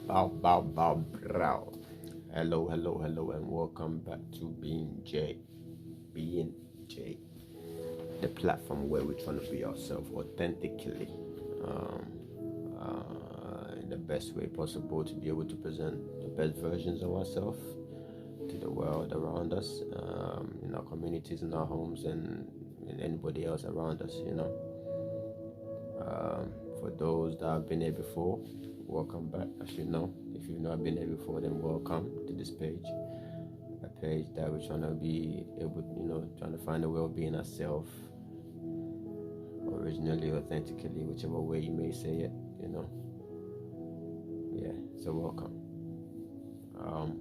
Bow, bow, bow, brow. Hello, hello, hello, and welcome back to Being J. Being J, the platform where we're trying to be ourselves authentically, um, in the best way possible to be able to present the best versions of ourselves to the world around us, in our communities, in our homes, and anybody else around us, For those that have been here before, welcome back. As you know, if you've not been here before, then welcome to this page. A page that we're trying to be able, trying to find a way of being ourselves, originally, authentically, whichever way you may say it, Yeah, so welcome. Um,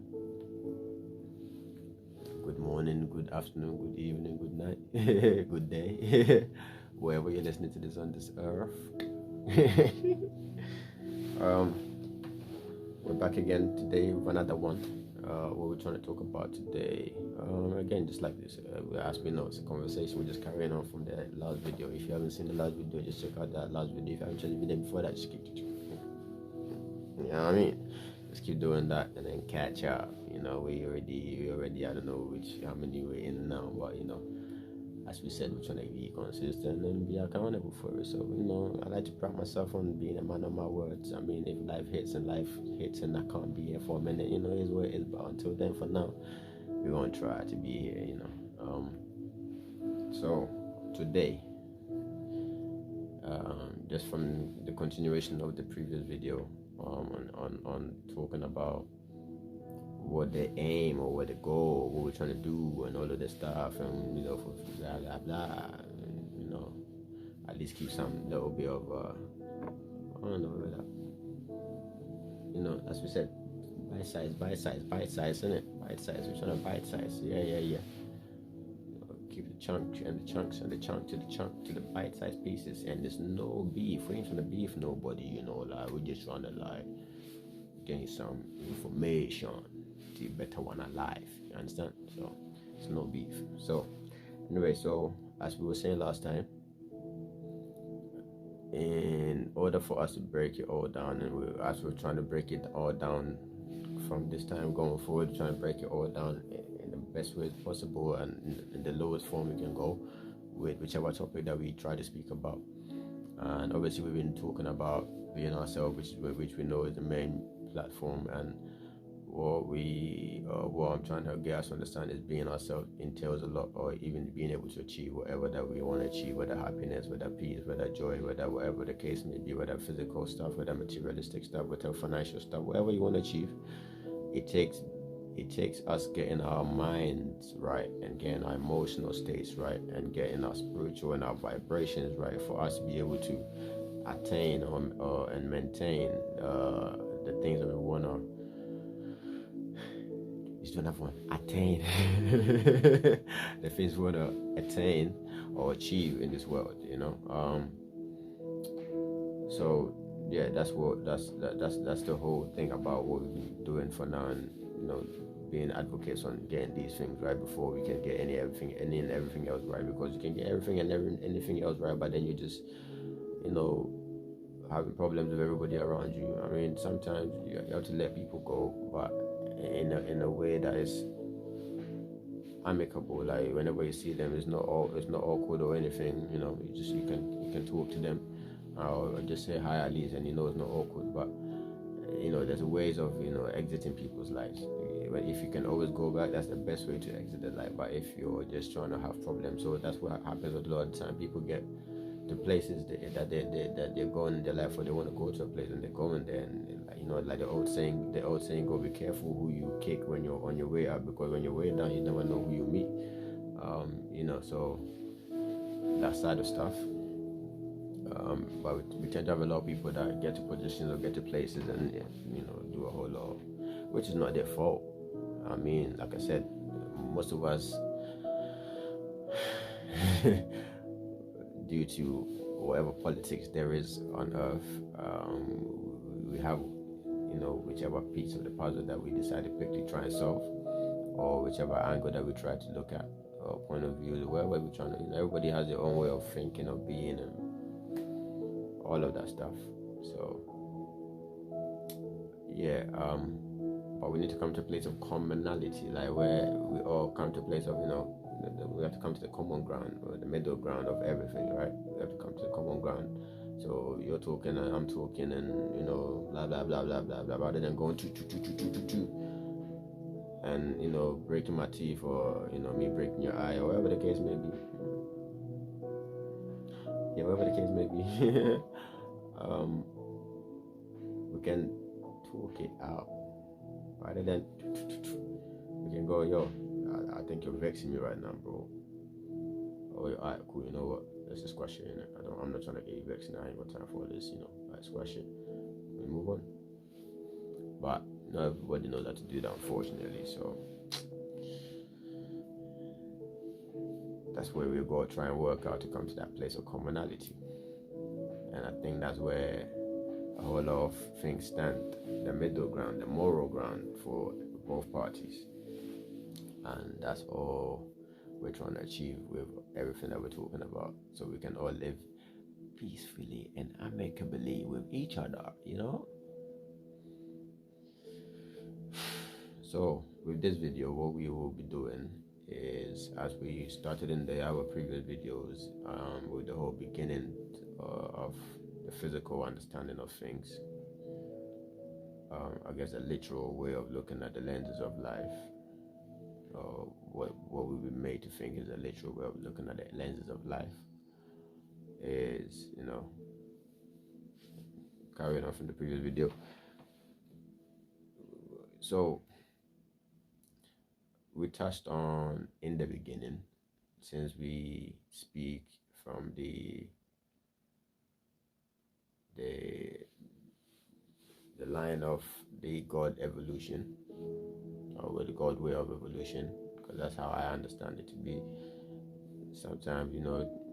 Good morning, good afternoon, good evening, good night, good day, wherever you're listening to this on this earth. um, we're back again today with another one. What we're trying to talk about today, again, just like this, as we know, it's a conversation. We're just carrying on from the last video. If you haven't seen the last video, just check out that last video. If you haven't checked the video before that, just keep, you know what I mean? Just keep doing that and then catch up. We already, I don't know how many we're in now, but as we said, we're trying to be consistent and be accountable for it. So, I like to pride myself on being a man of my words. I mean, if life hits and I can't be here for a minute, it is what it is. But until then, for now, we're going to try to be here, So, today, just from the continuation of the previous video, on talking about what the aim or what the goal, what we're trying to do, and all of this stuff, and for blah blah blah, and, at least keep some little bit of I don't know that, as we said, bite size, isn't it? Bite size. We're trying to bite size. Yeah. Keep the chunk and the chunks and the chunk to the bite size pieces, and there's no beef. We ain't trying to beef nobody, like we're just trying to gain some information to better one alive. You understand? So it's no beef. So anyway, so as we were saying last time, in order for us to break it all down, and as we're trying to break it all down from this time going forward, trying to break it all down in the best way possible and in the lowest form we can go with whichever topic that we try to speak about. And obviously we've been talking about being ourselves, which we know is the main platform, and what I'm trying to get us to understand is being ourselves entails a lot, or even being able to achieve whatever that we want to achieve, whether happiness, whether peace, whether joy, whatever the case may be, whether physical stuff, whether materialistic stuff, whether financial stuff, whatever you want to achieve. It takes us getting our minds right and getting our emotional states right and getting our spiritual and our vibrations right for us to be able to attain and maintain the things that we want to. Just don't have one. Attain the things we want to attain or achieve in this world. So yeah, that's the whole thing about what we've been doing for now, and being advocates on getting these things right before we can get any and everything else right, because you can get everything and anything else right, but then you just having problems with everybody around you. I mean, sometimes you have to let people go, but in a way that is amicable. Like whenever you see them, it's not awkward or anything. You can talk to them or just say hi at least, and it's not awkward. But there's ways of exiting people's lives. But if you can always go back, that's the best way to exit the life. But if you're just trying to have problems, so that's what happens a lot of the time. People get to places that they're going in their life, or they want to go to a place and they're going there, and like the old saying, go be careful who you kick when you're on your way up, because when you're way down, you never know who you meet. So that side of stuff. But we tend to have a lot of people that get to positions or get to places and do a whole lot, which is not their fault. I mean, like I said, most of us due to whatever politics there is on earth, we have whichever piece of the puzzle that we decide to quickly try and solve, or whichever angle that we try to look at, or point of view, wherever we're trying to, everybody has their own way of thinking, of being, and all of that stuff. So yeah. But we need to come to a place of commonality, like where we all come to a place of, we have to come to the common ground or the middle ground of everything, right? We have to come to the common ground. So you're talking and I'm talking, and blah blah blah blah blah blah, rather than going to and breaking my teeth, or me breaking your eye, or whatever the case may be. Yeah, whatever the case may be. We can talk it out rather than we can go, yo, I think you're vexing me right now, bro. Oh, yeah, alright, cool. You know what? Let's just squash it. I'm not trying to get you vexed now. I ain't got time for this. Like, squash it. We move on. But not everybody knows how to do that, unfortunately. So that's where we go try and work out to come to that place of commonality. And I think that's where a whole lot of things stand, the middle ground, the moral ground for both parties. And that's all we're trying to achieve with everything that we're talking about, so we can all live peacefully and amicably with each other, So with this video, what we will be doing is, as we started in our previous videos, with the whole beginning of the physical understanding of things, I guess a literal way of looking at the lenses of life, or what we've been made to think is a literal way of looking at the lenses of life, is, carrying on from the previous video. So we touched on in the beginning, since we speak from the line of the God evolution, or the God way of evolution, because that's how I understand it to be. Sometimes,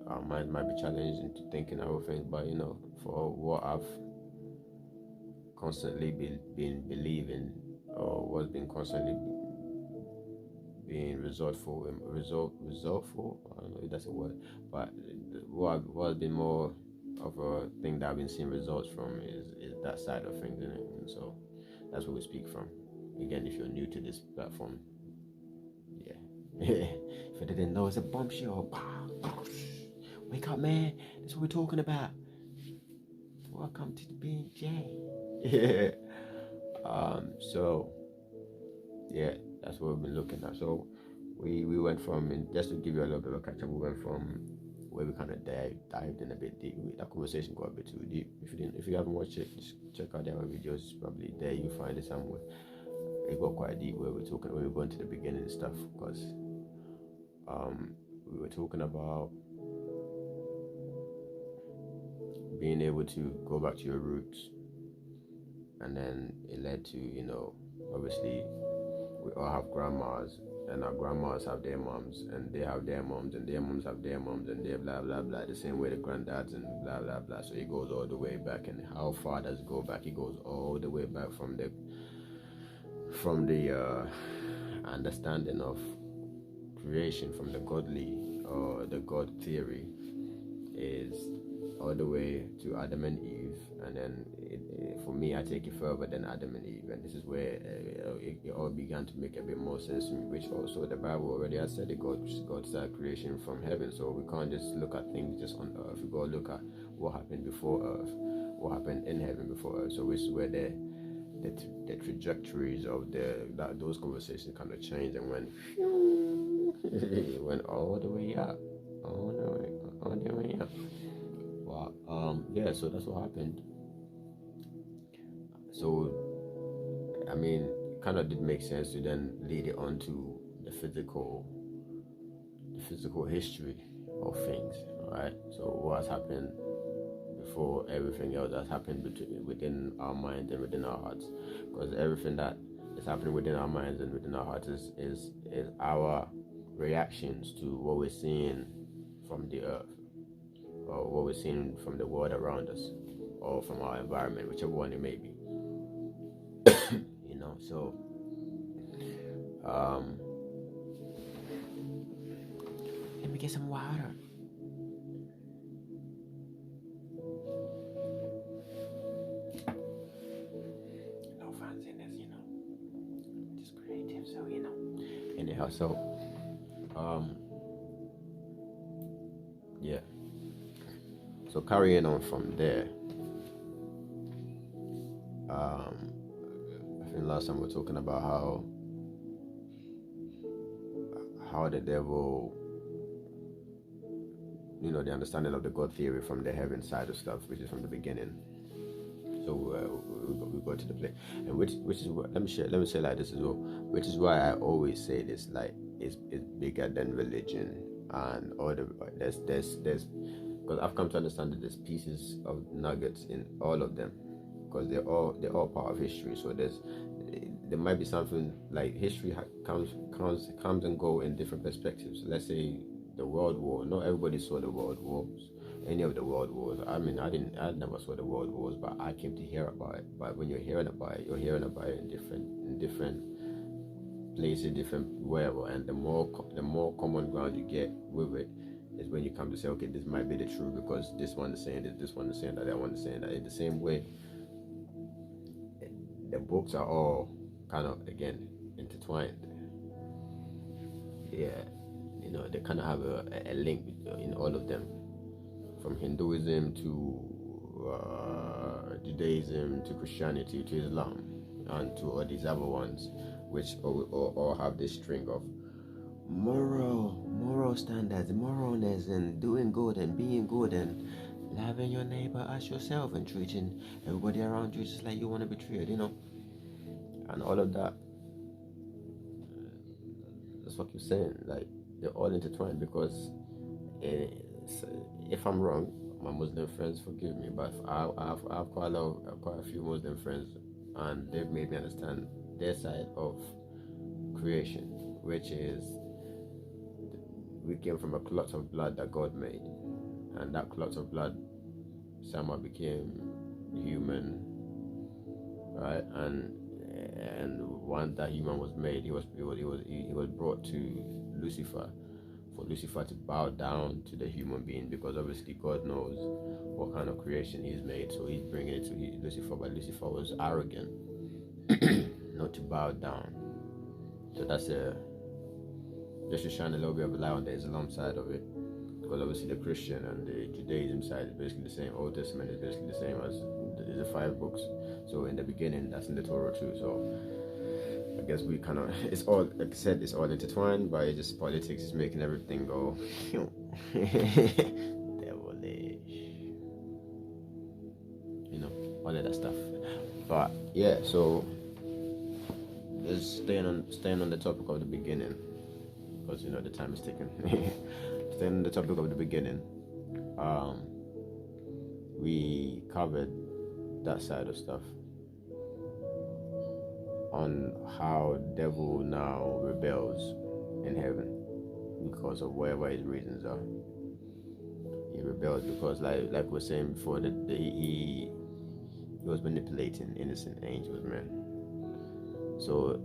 our mind might be challenged into thinking other things, but for what I've constantly been believing, or what's been constantly being resortful, I don't know if that's a word, but what's been more of a thing that I've been seeing results from is that side of things, isn't it? And so that's what we speak from. Again, if you're new to this platform, yeah. If you didn't know, it's a bombshell. Wake up, man. That's what we're talking about. Welcome to the Being Jay. Yeah. So yeah, that's what we've been looking at. So we went from, just to give you a little bit of a catch up, we went from where we kind of dived in a bit deep. That conversation got a bit too deep. If you haven't watched it, just check out the other videos. Probably there you'll find it somewhere. It got quite deep where we're going to the beginning and stuff, because we were talking about being able to go back to your roots, and then it led to, obviously we all have grandmas, and our grandmas have their moms, and they have their moms, and their moms have their moms, and they blah blah blah, the same way the granddads, and blah blah blah. So it goes all the way back. And how far does it go back? It goes all the way back from the understanding of creation, from the godly or the God theory, is all the way to Adam and Eve. And then for me, I take it further than Adam and Eve, and this is where it all began to make a bit more sense to me, which also the Bible already has said that God started creation from heaven. So we can't just look at things just on earth. We gotta look at what happened before earth, what happened in heaven before earth. So this is where the trajectories of those conversations kind of changed and went all the way up, all the way up. Wow. Yeah. So that's what happened. So, I mean, it kind of did make sense to then lead it on to the physical history of things, right? So what has happened before everything else that's happened within our minds and within our hearts, because everything that is happening within our minds and within our hearts is our reactions to what we're seeing from the earth, or what we're seeing from the world around us, or from our environment, whichever one it may be. So let me get some water. No anyhow. So um yeah, so carrying on from there, um I think last time we were talking about how the devil, the understanding of the God theory from the heaven side of stuff, which is from the beginning. So we go to the play, and which is what, let me say like this as well, which is why I always say this, like it's bigger than religion and all the there's because I've come to understand that there's pieces of nuggets in all of them, because they're all part of history. So there might be something like history comes and go in different perspectives. Let's say the world war. Not everybody saw the world wars, any of the world wars. I mean, I never saw the world wars, but I came to hear about it. But when you're hearing about it in different places, different wherever, and the more common ground you get with it is when you come to say, okay, this might be the truth because this one is saying this one is saying that one is saying that. In the same way, the books are all kind of again intertwined. Yeah, they kind of have a link in all of them, from Hinduism to Judaism to Christianity to Islam and to all these other ones, which all have this string of moral standards, moralness, and doing good and being good and loving your neighbor as yourself and treating everybody around you just like you want to be treated, and all of that. That's what you're saying. Like they're all intertwined because if I'm wrong, my Muslim friends forgive me, but I have quite a few Muslim friends, and they've made me understand their side of creation, which is we came from a clot of blood that God made, and that clot of blood somehow became human, right? And once that human was made, he was brought to Lucifer, for Lucifer to bow down to the human being, because obviously God knows what kind of creation he's made, so he's bringing it to Lucifer, but Lucifer was arrogant not to bow down. So that's just to shine a little bit of light on the Islam side of it, because obviously the Christian and the Judaism side is basically the same. Old Testament is basically the same as the 5 books. So in the beginning, that's in the Torah too. So I guess we kind of, it's all, like I said, it's all intertwined, but it's just politics is making everything go devilish, all of that stuff. But yeah, so just staying on the topic of the beginning, because the time is ticking. Staying on the topic of the beginning, we covered that side of stuff on how devil now rebels in heaven because of whatever his reasons are. He rebels because, like we were saying before, that he was manipulating innocent angels, man. So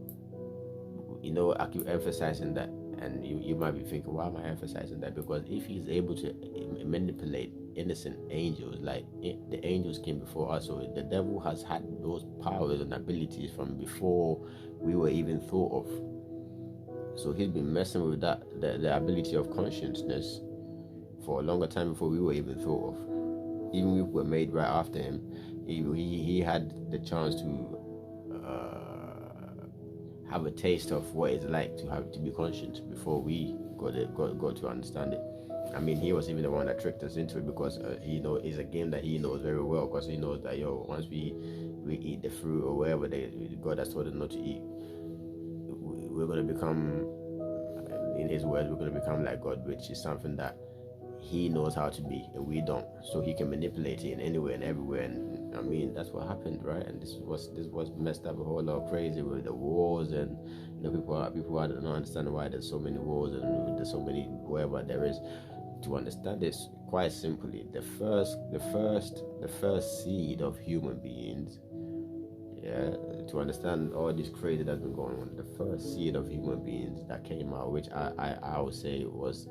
I keep emphasizing that, and you might be thinking, why am I emphasizing that? Because if he's able to manipulate innocent angels, like the angels came before us, so the devil has had those powers and abilities from before we were even thought of. So he's been messing with that, the ability of consciousness, for a longer time before we were even thought of. Even we were made right after him. He had the chance to have a taste of what it's like to be conscious before we got to understand it. I mean, he was even the one that tricked us into it, because it's a game that he knows very well, because he knows that once we eat the fruit or whatever God has told us not to eat, we're going to become, in his words, we're going to become like God, which is something that he knows how to be and we don't. So he can manipulate it in anywhere and everywhere, and I mean that's what happened, right? And this was messed up a whole lot of crazy with the wars, and people I don't understand why there's so many wars and there's so many whatever there is. To understand this quite simply, the first seed of human beings, to understand all this crazy that's been going on, the first seed of human beings that came out, which I would say was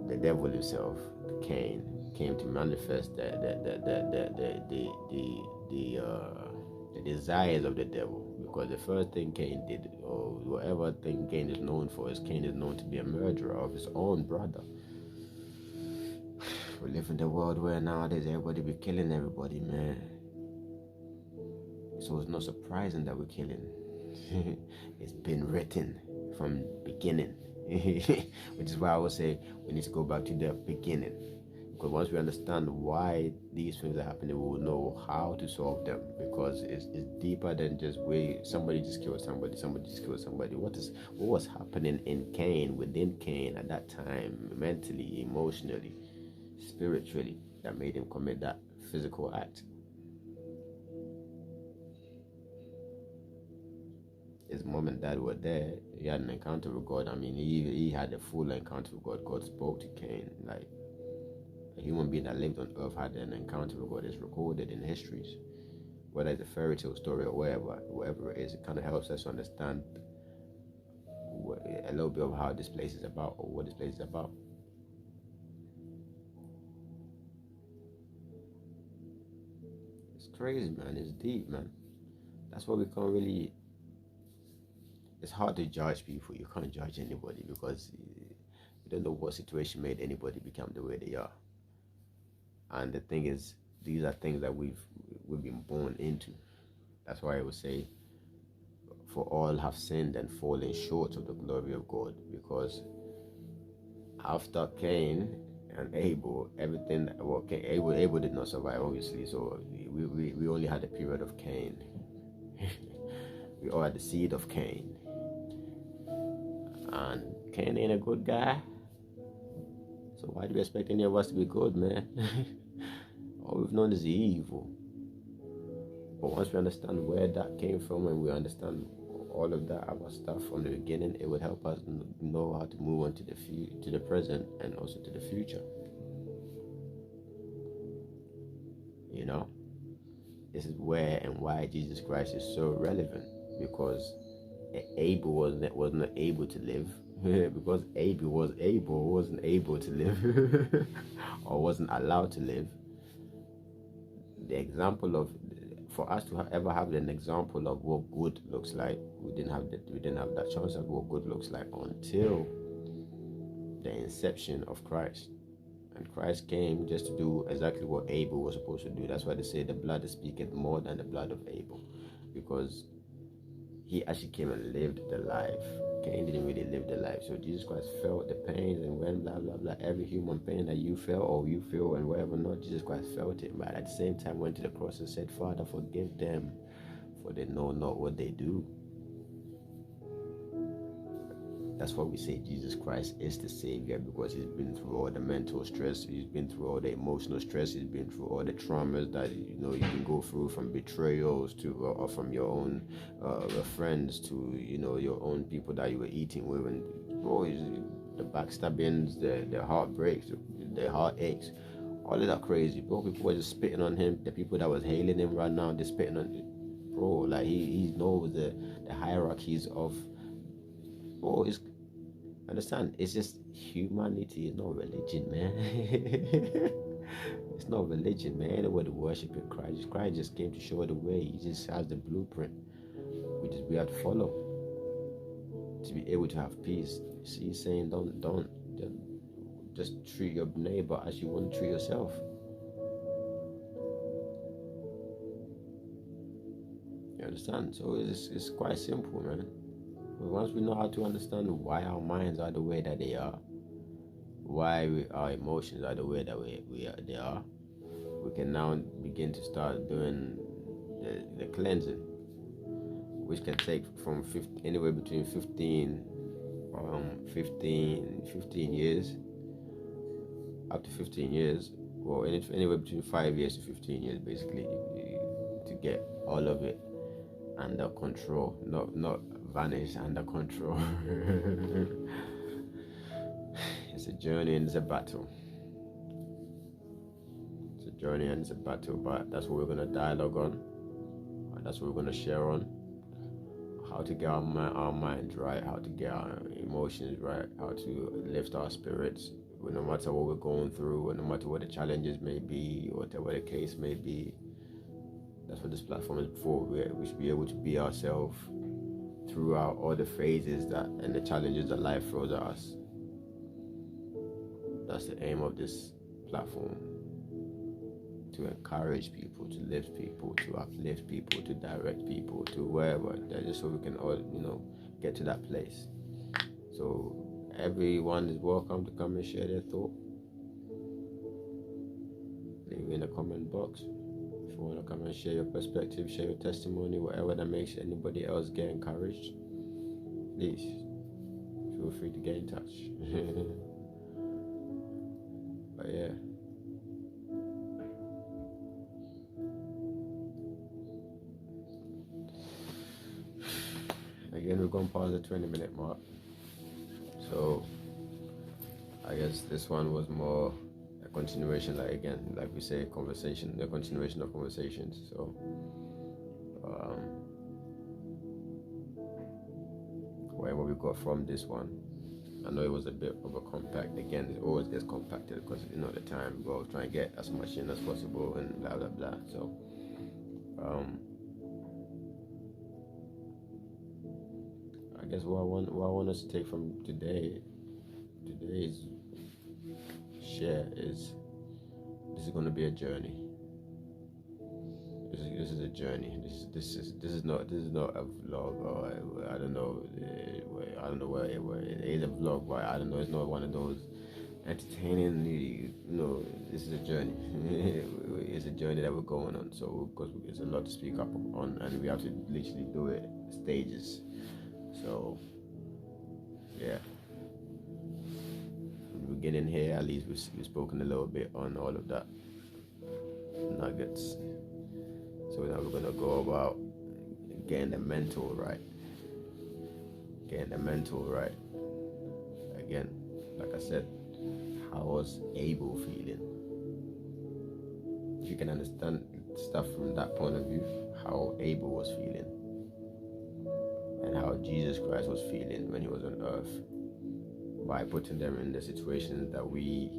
the devil himself, Cain, came to manifest the the desires of the devil. Because the first thing Cain did, or whatever thing Cain is known for, is Cain is known to be a murderer of his own brother. We live in the world where nowadays everybody be killing everybody, man. So it's not surprising that we're killing. It's been written from beginning. Which is why I would say we need to go back to the beginning. Because once we understand why these things are happening, we will know how to solve them. Because it's deeper than just somebody just killed somebody just killed somebody. What was happening in Cain, within Cain at that time, mentally, emotionally, spiritually, that made him commit that physical act? His mom and dad were there. He had an encounter with God. I mean, he had a full encounter with God. God spoke to Cain. Like, a human being that lived on earth had an encounter with God. It's recorded in histories. Whether it's a fairy tale story or whatever it is, it kind of helps us understand a little bit of how this place is about, or what this place is about. It's crazy, man. It's deep, man. That's why we can't really... It's hard to judge people. You can't judge anybody because you don't know what situation made anybody become the way they are. And the thing is, these are things that we've been born into. That's why I would say, for all have sinned and fallen short of the glory of God. Because after Cain and Abel, everything, well, Abel did not survive, obviously. So we only had a period of Cain. We all had the seed of Cain. And Cain ain't a good guy. So why do we expect any of us to be good, man? All we've known is evil. But once we understand where that came from, and we understand all of that other stuff from the beginning, it would help us know how to move on to the present and also to the future. You know, this is where and why Jesus Christ is so relevant, because Abel was not able to live. Because Abel wasn't able to live or wasn't allowed to live. The example of, for us to ever have an example of what good looks like, we didn't have that chance of what good looks like until the inception of Christ. And Christ came just to do exactly what Abel was supposed to do. That's why they say the blood is speaking more than the blood of Abel, because he actually came and lived the life. Cain didn't really live the life. So Jesus Christ felt the pains and went blah blah blah. Every human pain that you felt or you feel and whatever not, Jesus Christ felt it. But at the same time went to the cross and said, Father, forgive them, for they know not what they do. That's why we say Jesus Christ is the Savior, because he's been through all the mental stress, he's been through all the emotional stress, he's been through all the traumas that you can go through, from betrayals to or from your own friends to your own people that you were eating with, and the backstabbings, the heartbreaks, the heartaches, all of that crazy, bro. People were just spitting on him. The people that was hailing him right now, they're spitting on him, bro. Like he knows the hierarchies of. Oh, understand? It's just humanity. It's not religion, man. It's not religion, man. Anybody worshiping Christ. Christ just came to show the way. He just has the blueprint, which is we have to follow to be able to have peace. See, he's saying don't just treat your neighbor as you want to treat yourself. You understand? So it's quite simple, man. But once we know how to understand why our minds are the way that they are, why our emotions are the way that they are, we can now begin to start doing the cleansing, which can take from anywhere between 15 years up to 15 years, or anywhere between 5 years to 15 years, basically, to get all of it under control, not vanish, under control. It's a journey and it's a battle. It's a journey and it's a battle, but that's what we're going to dialogue on, and that's what we're going to share on. How to get our minds right, how to get our emotions right, how to lift our spirits, no matter what we're going through, or no matter what the challenges may be, or whatever the case may be. That's what this platform is for. We should be able to be ourselves throughout all the phases that and the challenges that life throws at us. That's the aim of this platform. To encourage people, to lift people, to uplift people, to direct people to wherever. That's just so we can all, get to that place. So everyone is welcome to come and share their thought. Leave it in the comment box. If you want to come and share your perspective, share your testimony, whatever that makes anybody else get encouraged, please feel free to get in touch. But yeah. Again, we're going past the 20-minute mark. So I guess this one was more a continuation, like we say, conversation, the continuation of conversations. So whatever we got from this one, I know it was a bit of a compact. Again, it always gets compacted because the time we're trying to get as much in as possible and blah blah blah. So I guess what I want us to take from today's share is this is going to be a journey. This is a journey. This is not a vlog, or I don't know where it is a vlog, but I don't know. It's not one of those entertaining. This is a journey. It's a journey that we're going on. So because it's a lot to speak up on, and we have to literally do it stages. So yeah, from the beginning here, at least we've spoken a little bit on all of that nuggets. So now we're gonna go about getting the mental right. Again, like I said, how was Abel feeling? If you can understand stuff from that point of view, how Abel was feeling, and how Jesus Christ was feeling when he was on earth, by putting them in the situations that we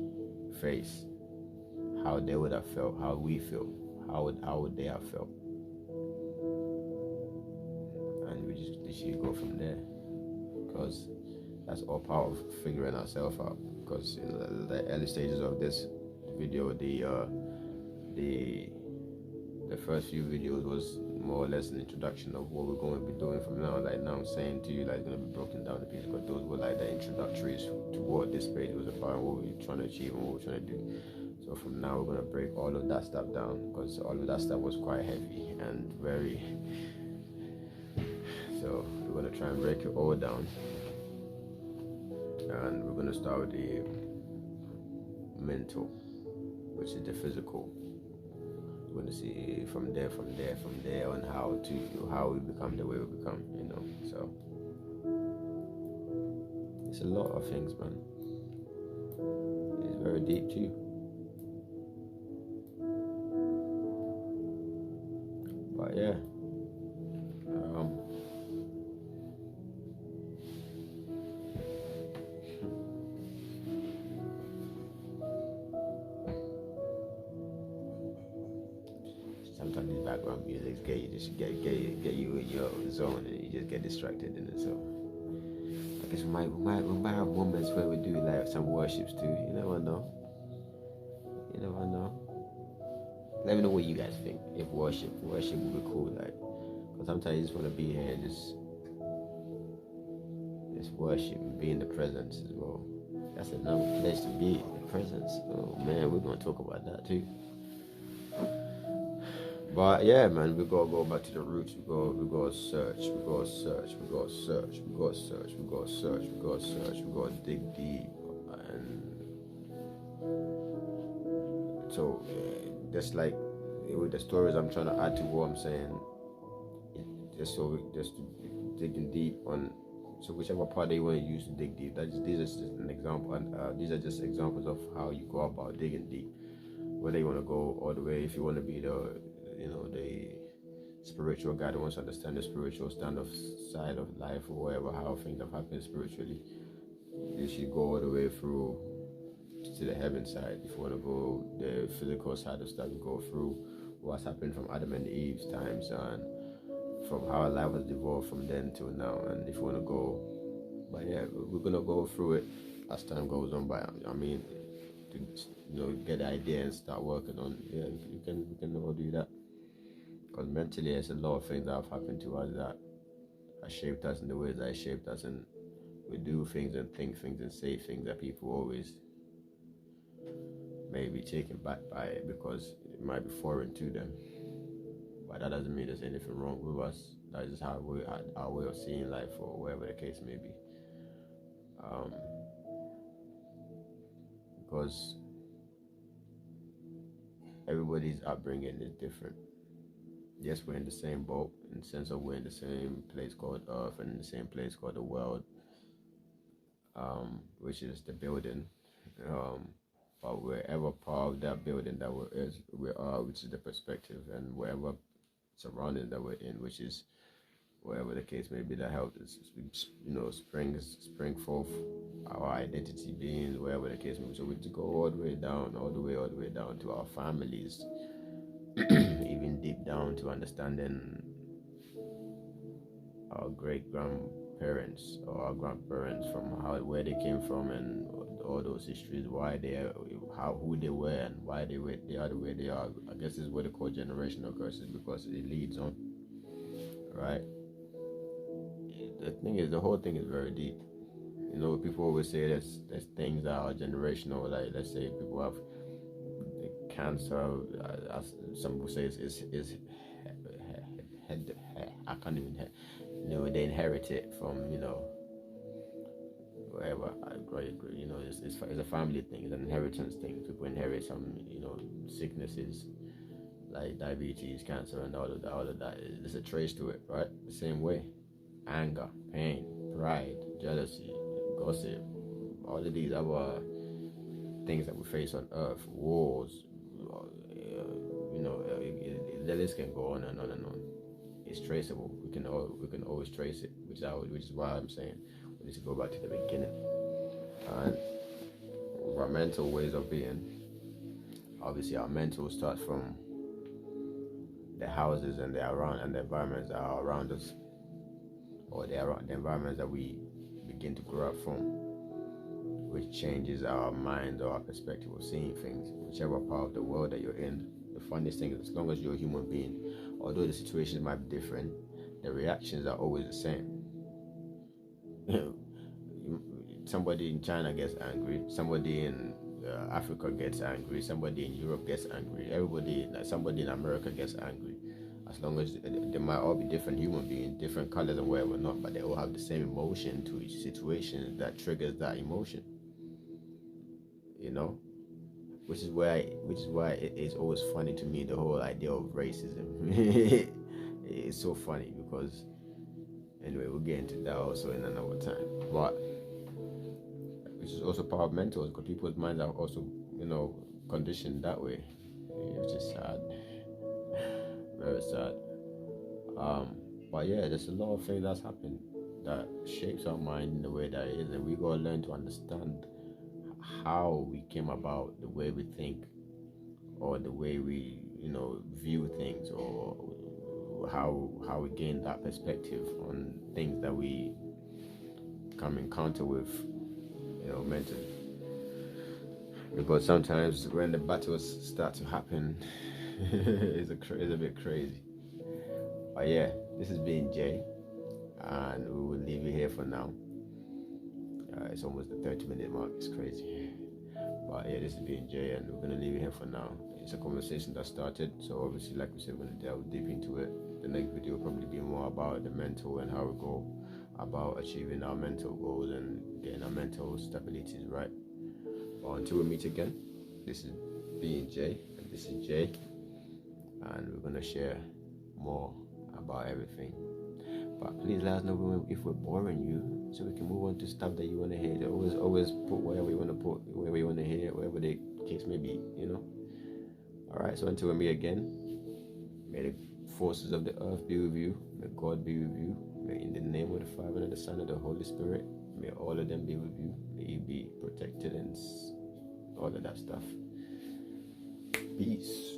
face, how they would have felt, how we feel, how would they have felt, and we just literally go from there, because that's all part of figuring ourselves out. Because in the early stages of this video, the first few videos was more or less an introduction of what we're going to be doing from now. Like now I'm saying to you, like, it's going to be broken down to pieces, because those were like the introductories to what this page was about, what we're trying to achieve and what we're trying to do. So from now we're going to break all of that stuff down, because all of that stuff was quite heavy and very, so we're going to try and break it all down, and we're going to start with the mental, which is the physical. We're going to see from there on how we become the way we become, so it's a lot of things, man. It's very deep too. But yeah, sometimes these background music get you in your zone, and you just get distracted in it. So I guess we might have moments where we do like some worships too. You never know. Let me know what you guys think. If worship would be cool, like, because sometimes you just want to be here and just worship and be in the presence as well. That's another place to be, the presence. Oh man, we're gonna talk about that too. But yeah, man, we gotta go back to the roots. We gotta search. We gotta dig deep. And so just like with the stories I'm trying to add to what I'm saying, just digging deep on. So whichever part that you want to use to dig deep, these are just an example, and these are just examples of how you go about digging deep. Whether you want to go all the way, if you want to be the spiritual guy that wants to understand the spiritual side of life, or whatever, how things have happened spiritually, you should go all the way through to the heaven side. If you want to go the physical side of stuff, you go through what's happened from Adam and Eve's times, and from how life has evolved from then till now. And if you want to go, but yeah, we're gonna go through it as time goes on. But I mean, to get the idea and start working on, yeah, we can all do that. Because mentally, there's a lot of things that have happened to us that have shaped us in the ways that it shaped us, and we do things and think things and say things that people always may be taken back by it because it might be foreign to them. But that doesn't mean there's anything wrong with us. That is how our way of seeing life, or whatever the case may be. Because everybody's upbringing is different. Yes, we're in the same boat in the sense of we're in the same place called Earth and in the same place called the world, which is the building. But wherever part of that building that we are, which is the perspective, and wherever surrounding that we're in, which is whatever the case may be, that helps us, spring forth our identity being, wherever the case may be. So we to go all the way down to our families, even deep down to understanding our great grandparents or our grandparents, from where they came from, and all those histories, why they are, who they were, and why they are the way they are. I guess this is what they call generational curses, because it leads on, right? The thing is, the whole thing is very deep. People always say there's things that are generational. Like, let's say people have cancer, as some people say, is I can't even they inherit it from wherever. It's a family thing. It's an inheritance thing. People inherit some sicknesses like diabetes, cancer, and all of that. There's a trace to it, right? The same way, anger, pain, pride, jealousy, gossip, all of these other things that we face on earth, wars, the list can go on and on and on. It's traceable. We can always trace it, which is why I'm saying we need to go back to the beginning. And our mental ways of being, obviously our mental starts from the houses and the environments that are around us, or the environments that we begin to grow up from, which changes our mind or our perspective of seeing things, whichever part of the world that you're in. The funniest thing is, as long as you're a human being, although the situations might be different, the reactions are always the same. Somebody in China gets angry, somebody in Africa gets angry, somebody in Europe gets angry, somebody in America gets angry. As long as they might all be different human beings, different colors and whatever not, but they all have the same emotion to each situation that triggers that emotion. Which is why it is always funny to me, the whole idea of racism. It's so funny because, anyway, we'll get into that also in another time. But which is also part of mentors, because people's minds are also conditioned that way, which is sad, very sad. But yeah, there's a lot of things that's happened that shapes our mind in the way that it is, and we gotta learn to understand how we came about the way we think, or the way we view things, or how we gain that perspective on things that we come encounter with mentally. Because sometimes when the battles start to happen, it's a bit crazy. But yeah, this has been Jay, and we will leave it here for now. It's almost the 30-minute mark. It's crazy. But yeah, this is being Jay, and we're gonna leave it here for now. It's a conversation that started, so obviously, like we said, we're gonna delve deep into it. The next video will probably be more about the mental and how we go about achieving our mental goals and getting our mental stabilities right. But until we meet again, this is being Jay, and this is Jay, and we're gonna share more about everything. But please let us know if we're boring you, so we can move on to stuff that you want to hear. Always put whatever you want to put, whatever you want to hear, whatever the case may be, Alright, so until we meet again, may the forces of the earth be with you, may God be with you, may in the name of the Father and the Son and the Holy Spirit, may all of them be with you, may you be protected and all of that stuff. Peace.